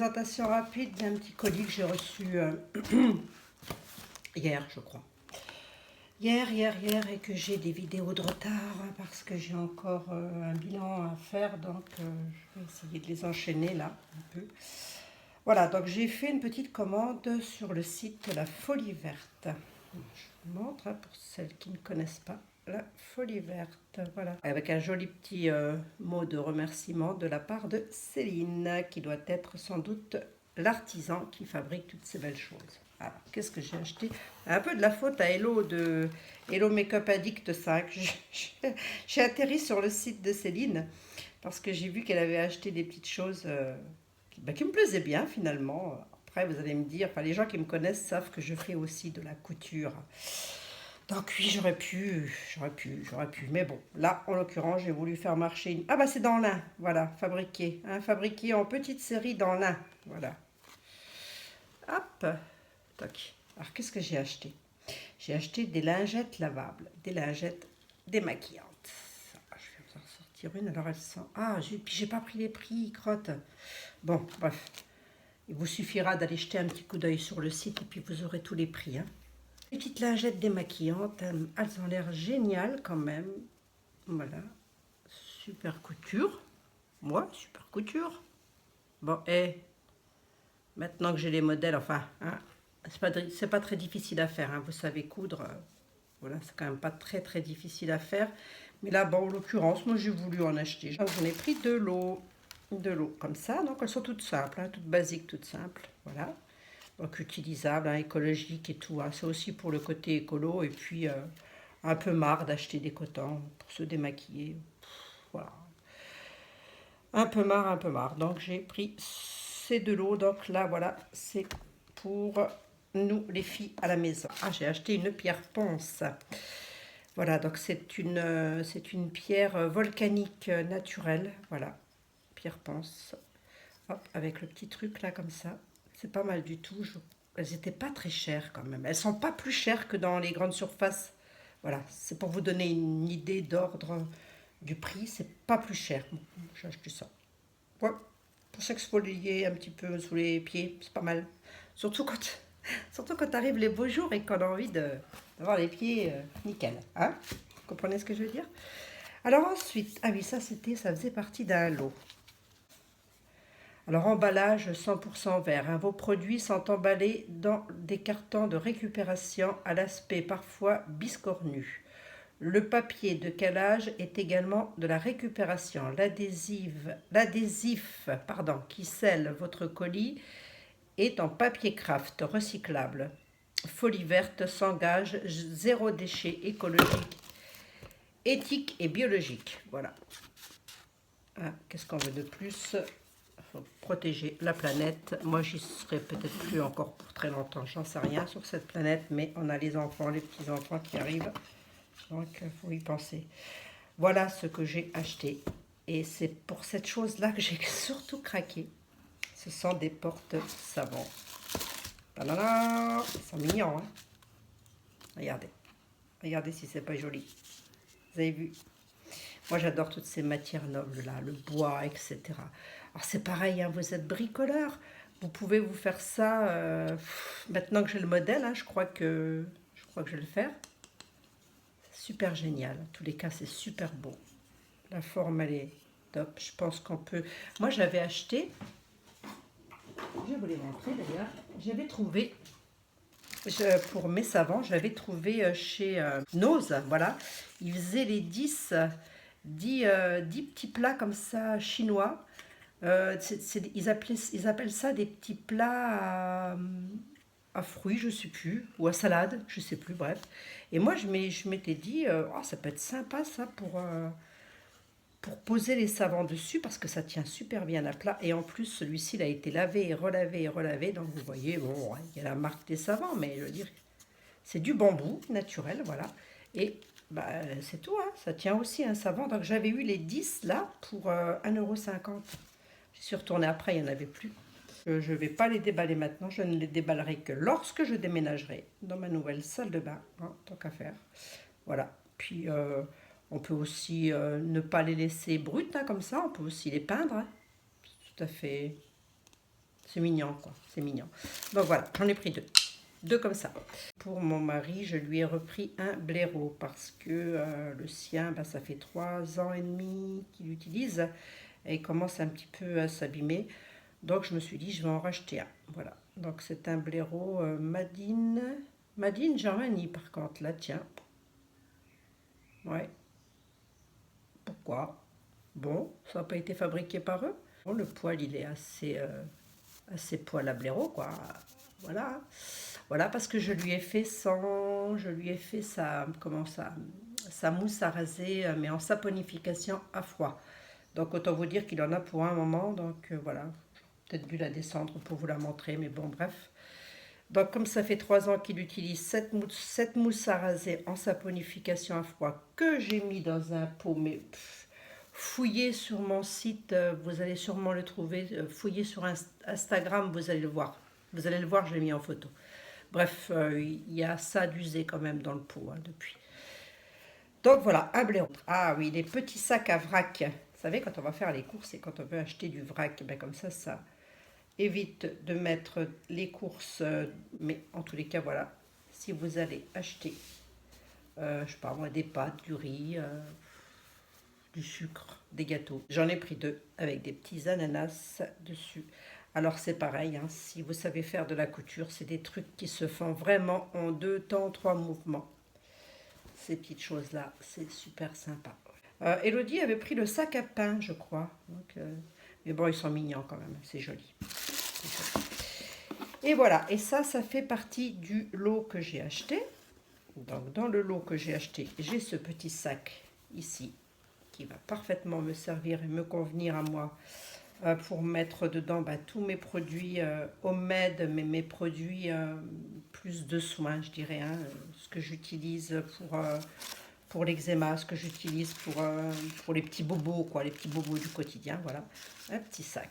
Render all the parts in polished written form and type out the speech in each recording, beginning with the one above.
présentation rapide d'un petit colis que j'ai reçu hier, je crois. Hier, et que j'ai des vidéos de retard parce que j'ai encore un bilan à faire, donc je vais essayer de les enchaîner là un peu. Voilà, donc j'ai fait une petite commande sur le site de la Folie Verte. Je vous montre pour celles qui ne connaissent pas la Folie Verte, voilà. Avec un joli petit mot de remerciement de la part de Céline, qui doit être sans doute l'artisan qui fabrique toutes ces belles choses. Alors, qu'est-ce que j'ai acheté? Un peu de la faute à Hello de Hello Makeup Addict 5. J'ai atterri sur le site de Céline parce que j'ai vu qu'elle avait acheté des petites choses qui me plaisaient bien finalement. Après, vous allez me dire, enfin, les gens qui me connaissent savent que je fais aussi de la couture. Donc oui, j'aurais pu. Mais bon, là, en l'occurrence, j'ai voulu faire marcher une... Ah bah c'est dans lin, voilà, fabriqué. Hein, fabriqué en petite série dans lin, voilà. Hop, toc. Alors, qu'est-ce que j'ai acheté? J'ai acheté des lingettes lavables, des lingettes démaquillantes. Ah, je vais vous en sortir une, alors elles sont... Ah, puis j'ai pas pris les prix, crotte. Bon, bref. Il vous suffira d'aller jeter un petit coup d'œil sur le site et puis vous aurez tous les prix, hein. Les petites lingettes démaquillantes, elles ont l'air géniales quand même. Voilà, super couture. Moi, super couture. Bon, et maintenant que j'ai les modèles, enfin, hein, c'est pas très difficile à faire. Hein, vous savez coudre, voilà, c'est quand même pas très difficile à faire. Mais là, bon, en l'occurrence, moi j'ai voulu en acheter. Donc j'en ai pris de l'eau, comme ça. Donc elles sont toutes simples, hein, toutes basiques, toutes simples. Voilà. Donc utilisable, hein, écologique et tout. Hein. C'est aussi pour le côté écolo. Et puis un peu marre d'acheter des cotons pour se démaquiller. Pff, voilà. Un peu marre. Donc j'ai pris ces de l'eau. Donc là, voilà, c'est pour nous les filles à la maison. Ah, j'ai acheté une pierre ponce. Voilà, donc c'est une pierre volcanique naturelle. Voilà, pierre ponce. Hop, avec le petit truc là comme ça. C'est pas mal du tout. Elles n'étaient pas très chères quand même. Elles sont pas plus chères que dans les grandes surfaces. Voilà, c'est pour vous donner une idée d'ordre du prix. C'est pas plus cher. Bon, j'ai acheté ça. Ouais, pour s'exfolier un petit peu sous les pieds, c'est pas mal. Surtout quand, surtout quand arrivent les beaux jours et qu'on a envie d'avoir les pieds nickel. Hein? Vous comprenez ce que je veux dire? Alors ensuite, ah oui, ça faisait partie d'un lot. Alors, emballage 100% verre. Hein. Vos produits sont emballés dans des cartons de récupération à l'aspect parfois biscornu. Le papier de calage est également de la récupération. L'adhésif qui scelle votre colis est en papier craft recyclable. Folie Verte s'engage zéro déchet écologique, éthique et biologique. Voilà. Ah, qu'est-ce qu'on veut de plus? Faut protéger la planète. Moi, j'y serai peut-être plus encore pour très longtemps. J'en sais rien sur cette planète, mais on a les enfants, les petits-enfants qui arrivent. Donc, il faut y penser. Voilà ce que j'ai acheté. Et c'est pour cette chose-là que j'ai surtout craqué. Ce sont des porte-savons. Tadam! Ils sont mignons, hein? Regardez. Regardez si c'est pas joli. Vous avez vu? Moi, j'adore toutes ces matières nobles, là, le bois, etc. Alors, c'est pareil, hein, vous êtes bricoleur. Vous pouvez vous faire ça. Maintenant que j'ai le modèle, hein, je crois que je vais le faire. C'est super génial. En tous les cas, c'est super beau. La forme, elle est top. Je pense qu'on peut... Moi, j'avais acheté... Je vais vous les montrer, d'ailleurs. J'avais trouvé... pour mes savons, j'avais trouvé chez Nose, voilà. Ils faisaient les 10 petits plats comme ça chinois. Ils appellent ça des petits plats à fruits, je sais plus, ou à salade, je sais plus, bref. Et moi, je m'étais dit, oh, ça peut être sympa ça pour poser les savons dessus, parce que ça tient super bien à plat. Et en plus, celui-ci, il a été lavé et relavé. Donc vous voyez, bon, il y a la marque des savons, mais je veux dire, c'est du bambou naturel, voilà. Et bah, c'est tout, hein, ça tient aussi un savon. Donc j'avais eu les 10 là pour 1,50 €. Je suis retournée après, il n'y en avait plus. Je ne vais pas les déballer maintenant, je ne les déballerai que lorsque je déménagerai dans ma nouvelle salle de bain, hein, tant qu'à faire. Voilà, puis on peut aussi ne pas les laisser brutes, hein, comme ça, on peut aussi les peindre. Hein. C'est mignon, quoi. C'est mignon. Donc voilà, j'en ai pris deux. Deux comme ça. Pour mon mari, je lui ai repris un blaireau parce que le sien, bah, ça fait 3 ans et demi qu'il l'utilise et il commence un petit peu à s'abîmer. Donc je me suis dit, je vais en racheter un. Voilà. Donc c'est un blaireau Madine Germany par contre. Là, tiens. Ouais. Pourquoi? Bon, ça n'a pas été fabriqué par eux. Bon, le poil, il est assez poil à blaireau, quoi. Voilà. Voilà, parce que je lui ai fait sa mousse à raser, mais en saponification à froid. Donc autant vous dire qu'il en a pour un moment, donc voilà. Peut-être dû la descendre pour vous la montrer, mais bon, bref. Donc comme ça fait 3 ans qu'il utilise cette mousse à raser en saponification à froid que j'ai mis dans un pot, mais fouillez sur mon site, vous allez sûrement le trouver, fouillez sur Instagram, vous allez le voir. Vous allez le voir, je l'ai mis en photo. Bref, il y a ça d'usé quand même dans le pot depuis. Donc voilà, un blaireau. Ah oui, les petits sacs à vrac. Vous savez, quand on va faire les courses et quand on veut acheter du vrac, ben comme ça évite de mettre les courses. Mais en tous les cas, voilà, si vous allez acheter, je sais pas moi, des pâtes, du riz, du sucre, des gâteaux. J'en ai pris deux avec des petits ananas dessus. Alors c'est pareil, hein, si vous savez faire de la couture, c'est des trucs qui se font vraiment en 2 temps, 3 mouvements. Ces petites choses-là, c'est super sympa. Elodie avait pris le sac à pain, je crois. Donc, mais bon, ils sont mignons quand même, c'est joli. Et voilà, et ça fait partie du lot que j'ai acheté. Donc dans le lot que j'ai acheté, j'ai ce petit sac ici qui va parfaitement me servir et me convenir à moi pour mettre dedans tous mes produits homemade, mais mes produits plus de soins, je dirais, hein, ce que j'utilise pour l'eczéma, ce que j'utilise pour les petits bobos, quoi, les petits bobos du quotidien, voilà. Un petit sac,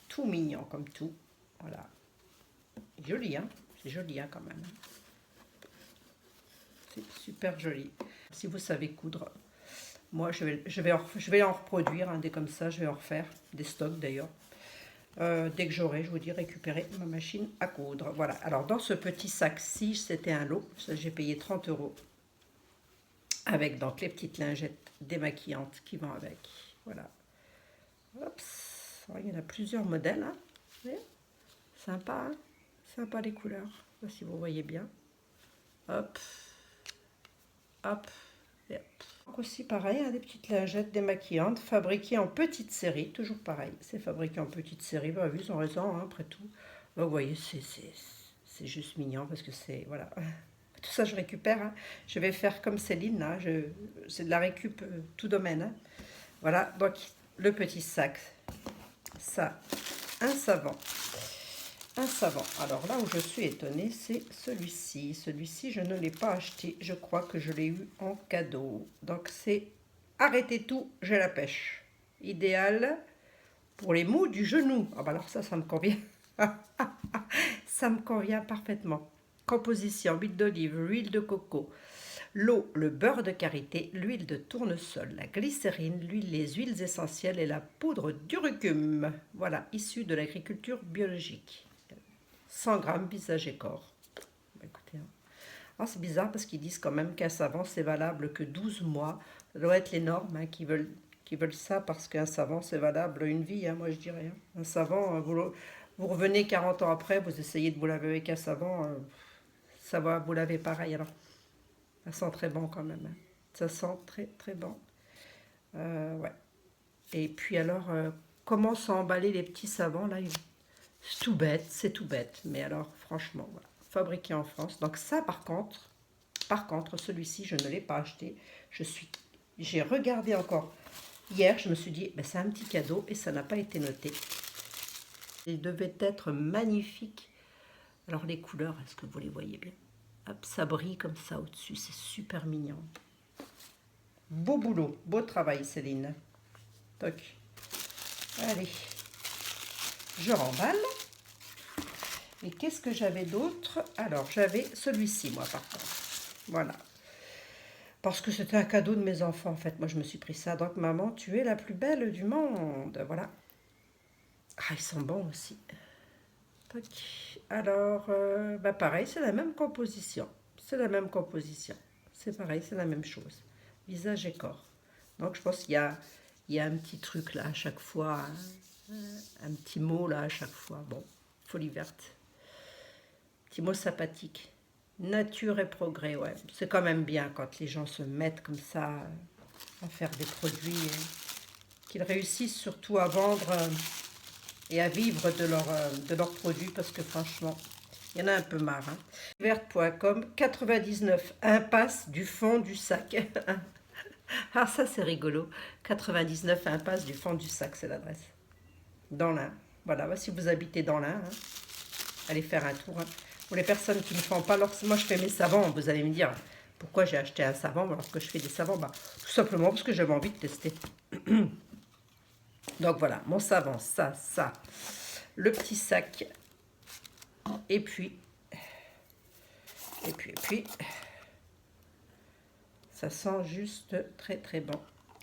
tout mignon comme tout, voilà. Joli, hein, c'est joli, hein, quand même. C'est super joli. Si vous savez coudre, moi je vais en reproduire, hein, des comme ça, je vais en refaire, des stocks d'ailleurs. Dès que j'aurai, je vous dis, récupérer ma machine à coudre. Voilà, alors dans ce petit sac-ci, c'était un lot, j'ai payé 30 €. Avec donc les petites lingettes démaquillantes qui vont avec. Voilà. Hop. Il y en a plusieurs modèles. Hein. Vous voyez, sympa, hein, sympa les couleurs. Là, si vous voyez bien. Hop. Hop. Et hop. Donc aussi pareil, hein, des petites lingettes démaquillantes fabriquées en petite série. Toujours pareil, c'est fabriqué en petite série. Bah oui, ils ont raison, hein, après tout. Donc, vous voyez, c'est juste mignon parce que c'est... Voilà. Tout ça, je récupère. Hein. Je vais faire comme Céline. Hein. C'est de la récup tout domaine. Hein. Voilà. Donc, le petit sac. Ça, un savon. Un savon. Alors là où je suis étonnée, c'est celui-ci. Celui-ci, je ne l'ai pas acheté. Je crois que je l'ai eu en cadeau. Donc, c'est arrêtez tout, j'ai la pêche. Idéal pour les maux du genou. Ah bah alors ça me convient. Ça me convient parfaitement. Composition, huile d'olive, l'huile de coco, l'eau, le beurre de karité, l'huile de tournesol, la glycérine, les huiles essentielles et la poudre d'uricum. Voilà, issu de l'agriculture biologique. 100 grammes, visage et corps. Écoutez, hein. C'est bizarre parce qu'ils disent quand même qu'un savon, c'est valable que 12 mois. Ça doit être les normes, hein, qui veulent ça parce qu'un savon, c'est valable une vie, hein, moi je dirais. Hein. Un savon, vous revenez 40 ans après, vous essayez de vous laver avec un savon... ça va vous laver pareil. Alors, ça sent très bon quand même. Hein. Ça sent très très bon. Ouais. Et puis alors, comment sont emballés les petits savons là? C'est tout bête. Mais alors, franchement, voilà. Fabriqué en France. Donc ça, par contre, celui-ci, je ne l'ai pas acheté. J'ai regardé encore hier. Je me suis dit, ben, c'est un petit cadeau et ça n'a pas été noté. Il devait être magnifique. Alors les couleurs, est-ce que vous les voyez bien? Hop, ça brille comme ça au-dessus, c'est super mignon. Beau boulot, beau travail Céline. Toc. Allez, je remballe. Et qu'est-ce que j'avais d'autre? Alors j'avais celui-ci moi par contre. Voilà. Parce que c'était un cadeau de mes enfants en fait. Moi je me suis pris ça. Donc maman, tu es la plus belle du monde. Voilà. Ah, ils sont bons aussi. Tac. Alors, bah pareil, c'est la même composition. C'est la même composition. C'est pareil, c'est la même chose. Visage et corps. Donc, je pense il y a un petit truc là à chaque fois. Un petit mot là à chaque fois. Bon, folie verte. Petit mot sympathique. Nature et progrès, ouais. C'est quand même bien quand les gens se mettent comme ça à faire des produits, qu'ils réussissent surtout à vendre et à vivre de leurs produits, parce que franchement, il y en a un peu marre. Hein. Verte.com, 99, impasse du fond du sac. Ah, ça c'est rigolo. 99, impasse du fond du sac, c'est l'adresse. Dans l'Ain. Voilà, si vous habitez dans l'Ain, hein, allez faire un tour. Hein. Pour les personnes qui ne font pas leur... Moi, je fais mes savons, vous allez me dire, pourquoi j'ai acheté un savon alors que je fais des savons? Bah, tout simplement parce que j'avais envie de tester. Donc voilà, mon savon, ça, le petit sac, et puis, ça sent juste très très bon.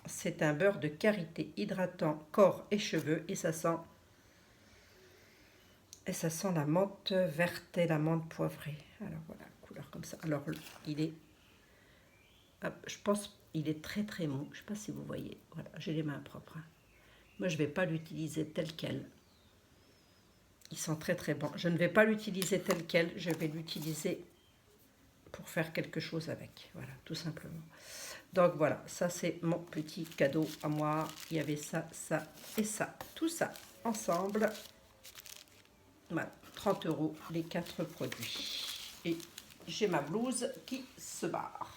C'est un beurre de karité hydratant corps et cheveux, et ça sent la menthe verte et la menthe poivrée. Alors voilà, couleur comme ça. Alors il est, je pense, il est très très mou. Je ne sais pas si vous voyez. Voilà, j'ai les mains propres. Hein. Moi, je ne vais pas l'utiliser tel quel. Ils sont très très bons. Je ne vais pas l'utiliser tel quel. Je vais l'utiliser pour faire quelque chose avec. Voilà, tout simplement. Donc voilà, ça c'est mon petit cadeau à moi. Il y avait ça, ça et ça. Tout ça ensemble. Voilà, 30 € les 4 produits. Et j'ai ma blouse qui se barre.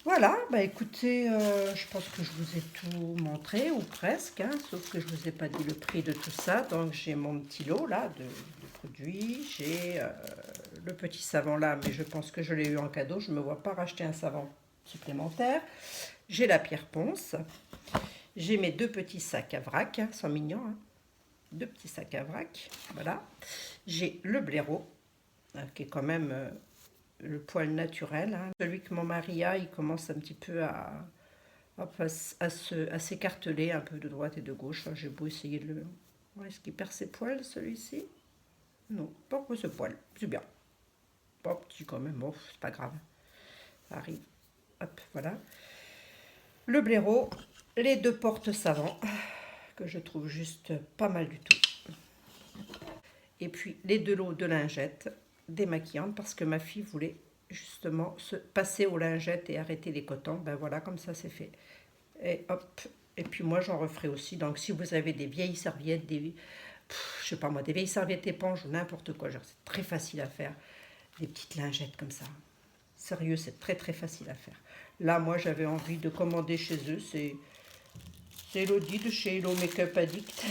Voilà, bah écoutez, je pense que je vous ai tout montré, ou presque, hein, sauf que je ne vous ai pas dit le prix de tout ça. Donc j'ai mon petit lot là de produits, j'ai le petit savon là, mais je pense que je l'ai eu en cadeau, je ne me vois pas racheter un savon supplémentaire. J'ai la pierre ponce, j'ai mes 2 petits sacs à vrac, hein, sont mignons, hein, 2 petits sacs à vrac, voilà. J'ai le blaireau, qui est quand même... le poil naturel. Hein. Celui que mon mari a, il commence un petit peu à s'écarteler un peu de droite et de gauche. J'ai beau essayer de le... Ouais, est-ce qu'il perd ses poils, celui-ci? Non, pas pour ce poil. C'est bien. Pas petit quand même. Bon, c'est pas grave. Ça arrive. Hop, voilà. Le blaireau. Les 2 porte-savons, que je trouve juste pas mal du tout. Et puis, les 2 lots de lingettes démaquillantes, parce que ma fille voulait justement se passer aux lingettes et arrêter les cotons. Ben voilà, comme ça c'est fait. Et hop, et puis moi j'en referai aussi. Donc si vous avez des vieilles serviettes, je sais pas moi, des vieilles serviettes éponges ou n'importe quoi, genre c'est très facile à faire. Des petites lingettes comme ça. Sérieux, c'est très très facile à faire. Là, moi j'avais envie de commander chez eux, c'est Elodie de chez Hello Makeup Addict.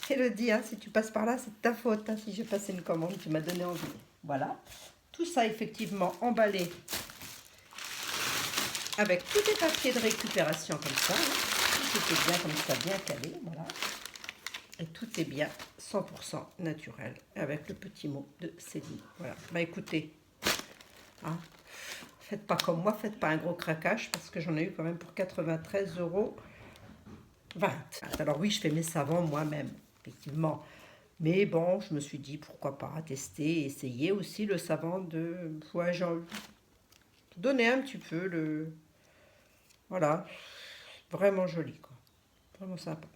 Elodie, hein, si tu passes par là, c'est de ta faute. Hein, si j'ai passé une commande, tu m'as donné envie. Voilà. Tout ça, effectivement, emballé avec tous les papiers de récupération comme ça. Hein. Tout est bien comme ça, bien calé. Voilà. Et tout est bien 100% naturel avec le petit mot de Céline. Voilà. Bah écoutez, hein, faites pas comme moi, faites pas un gros craquage parce que j'en ai eu quand même pour 93,20 €. Alors oui, je fais mes savons moi-même, effectivement. Mais bon, je me suis dit, pourquoi pas tester, essayer aussi le savon de... Ouais, j'ai donner un petit peu le... Voilà, vraiment joli, quoi. Vraiment sympa.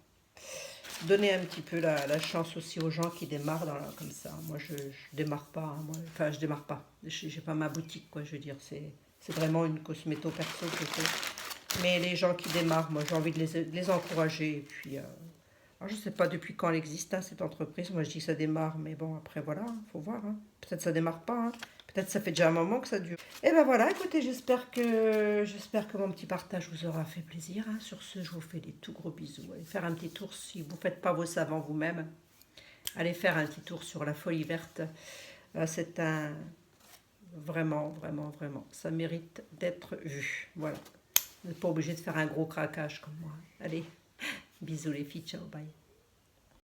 Donner un petit peu la chance aussi aux gens qui démarrent comme ça. Moi, je démarre pas. Hein, moi. Enfin, je démarre pas. J'ai pas ma boutique, quoi, je veux dire. C'est vraiment une cosméto perso que je fais. Mais les gens qui démarrent, moi, j'ai envie de les encourager. Et puis... alors, je ne sais pas depuis quand elle existe, hein, cette entreprise. Moi, je dis que ça démarre, mais bon, après, voilà, il faut voir. Hein. Peut-être ça démarre pas. Hein. Peut-être ça fait déjà un moment que ça dure. Et ben voilà, écoutez, j'espère que mon petit partage vous aura fait plaisir. Hein. Sur ce, je vous fais des tout gros bisous. Allez faire un petit tour si vous ne faites pas vos savons vous-même. Allez faire un petit tour sur la folie verte. C'est un... Vraiment, vraiment, vraiment. Ça mérite d'être vu. Voilà. Vous n'êtes pas obligé de faire un gros craquage comme moi. Allez, bisous les filles, ciao, bye.